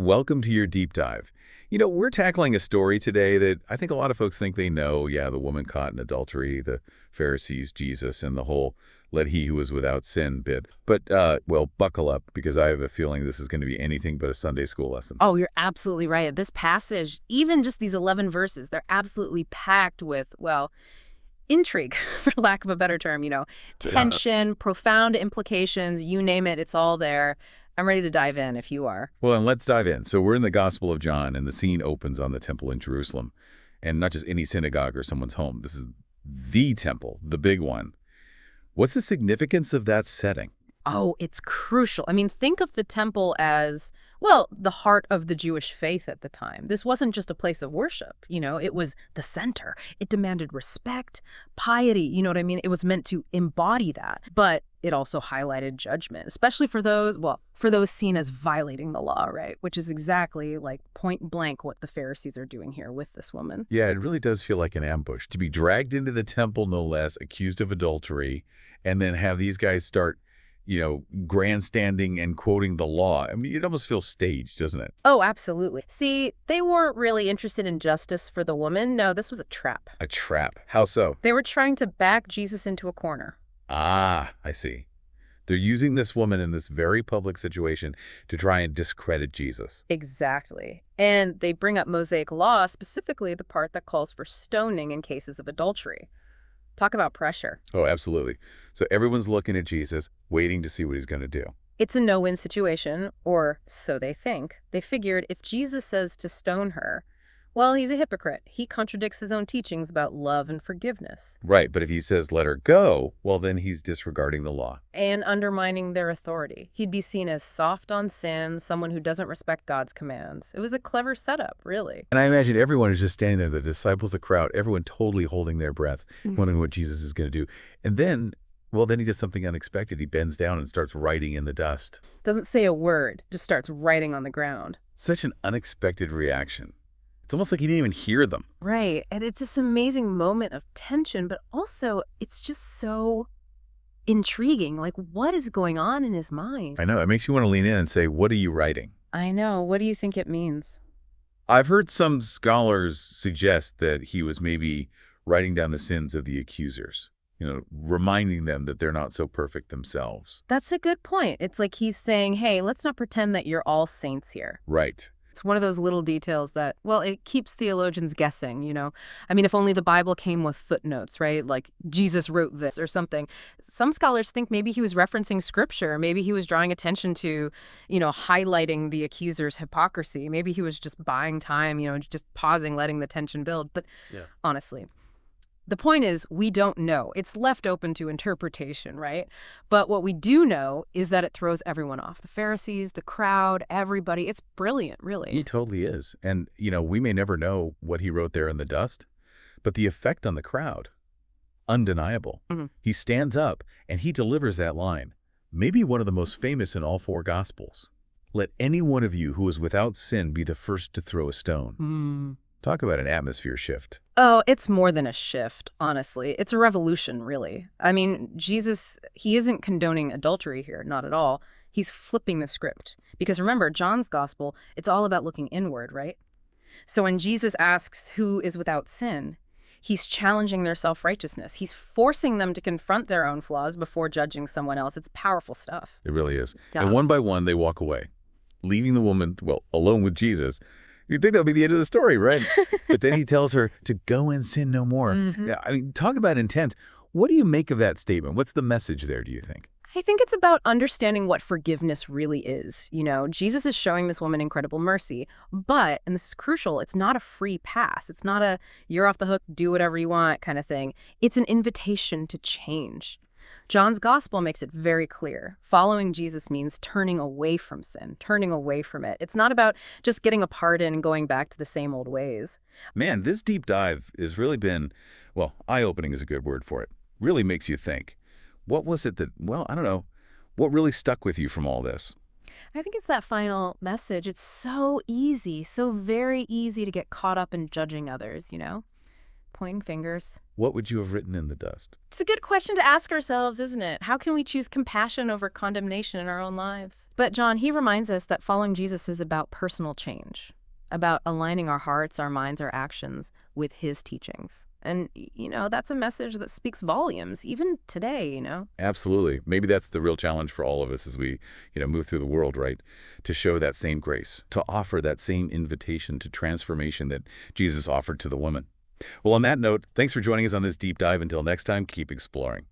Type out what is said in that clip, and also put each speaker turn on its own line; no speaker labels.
welcome to your deep dive. We're tackling a story today that I think a lot of folks think they know. Yeah, the woman caught in adultery, the Pharisees, Jesus, and the whole let he who is without sin bit. But, well, buckle up, because I have a feeling this is going to be anything but a Sunday school lesson.
Oh, you're absolutely right. This passage, even just these 11 verses, they're absolutely packed with, well, intrigue, for lack of a better term, tension, profound implications, you name it, it's all there. I'm ready to dive in if you are.
Well, and let's dive in. So we're in the Gospel of John, and the scene opens on the temple in Jerusalem. And not just any synagogue or someone's home. This is the temple, the big one. What's the significance of that setting?
Oh, it's crucial. I mean, think of the temple as, well, the heart of the Jewish faith at the time. This wasn't just a place of worship, it was the center. It demanded respect, piety, you know what I mean? It was meant to embody that. But it also highlighted judgment, especially for those seen as violating the law, right? Which is exactly like point blank what the Pharisees are doing here with this woman.
Yeah, it really does feel like an ambush. To be dragged into the temple, no less, accused of adultery, and then have these guys start grandstanding and quoting the law. I mean, it almost feels staged, doesn't it?
Oh, absolutely. See, they weren't really interested in justice for the woman. No, this was a trap.
A trap. How so?
They were trying to back Jesus into a corner.
Ah, I see. They're using this woman in this very public situation to try and discredit Jesus.
Exactly. And they bring up Mosaic Law, specifically the part that calls for stoning in cases of adultery. Talk about pressure.
Oh, absolutely. So everyone's looking at Jesus, waiting to see what he's going to do.
It's a no-win situation, or so they think. They figured if Jesus says to stone her, well, he's a hypocrite. He contradicts his own teachings about love and forgiveness.
Right, but if he says let her go, well, then he's disregarding the law.
And undermining their authority. He'd be seen as soft on sin, someone who doesn't respect God's commands. It was a clever setup, really.
And I imagine everyone is just standing there, the disciples, the crowd, everyone totally holding their breath, wondering what Jesus is going to do. And then, well, then he does something unexpected. He bends down and starts writing in the dust.
Doesn't say a word, just starts writing on the ground.
Such an unexpected reaction. It's almost like he didn't even hear them.
Right. And it's this amazing moment of tension, but also it's just so intriguing. Like, what is going on in his mind?
I know. It makes you want to lean in and say, what are you writing?
I know. What do you think it means?
I've heard some scholars suggest that he was maybe writing down the sins of the accusers, reminding them that they're not so perfect themselves.
That's a good point. It's like he's saying, hey, let's not pretend that you're all saints here.
Right.
It's one of those little details that, well, it keeps theologians guessing, I mean, if only the Bible came with footnotes, right? Like Jesus wrote this or something. Some scholars think maybe he was referencing scripture. Maybe he was drawing attention to, highlighting the accuser's hypocrisy. Maybe he was just buying time, just pausing, letting the tension build. But honestly, the point is, we don't know. It's left open to interpretation, right? But what we do know is that it throws everyone off. The Pharisees, the crowd, everybody. It's brilliant, really.
He totally is. And, we may never know what he wrote there in the dust, but the effect on the crowd, undeniable. He stands up and he delivers that line, maybe one of the most famous in all four Gospels. Let any one of you who is without sin be the first to throw a stone. Talk about an atmosphere shift.
Oh, it's more than a shift, honestly. It's a revolution, really. I mean, Jesus, he isn't condoning adultery here, not at all. He's flipping the script. Because remember, John's gospel, it's all about looking inward, right? So when Jesus asks who is without sin, he's challenging their self-righteousness. He's forcing them to confront their own flaws before judging someone else. It's powerful stuff.
It really is.
Yeah.
And one by one, they walk away, leaving the woman, alone with Jesus. You'd think that would be the end of the story, right? But then he tells her to go and sin no more. Yeah, I mean, talk about intense. What do you make of that statement? What's the message there, do you think?
I think it's about understanding what forgiveness really is. Jesus is showing this woman incredible mercy, but, and this is crucial, it's not a free pass. It's not a you're off the hook, do whatever you want kind of thing. It's an invitation to change. John's gospel makes it very clear. Following Jesus means turning away from sin, turning away from it. It's not about just getting a pardon and going back to the same old ways.
Man, this deep dive has really been, eye-opening is a good word for it. Really makes you think. What was it that, I don't know, what really stuck with you from all this?
I think it's that final message. It's so easy, so very easy to get caught up in judging others, Pointing fingers.
What would you have written in the dust?
It's a good question to ask ourselves, isn't it? How can we choose compassion over condemnation in our own lives? But John, he reminds us that following Jesus is about personal change, about aligning our hearts, our minds, our actions with his teachings. And, that's a message that speaks volumes, even today.
Absolutely. Maybe that's the real challenge for all of us as we, move through the world, right? To show that same grace, to offer that same invitation to transformation that Jesus offered to the woman. Well, on that note, thanks for joining us on this deep dive. Until next time, keep exploring.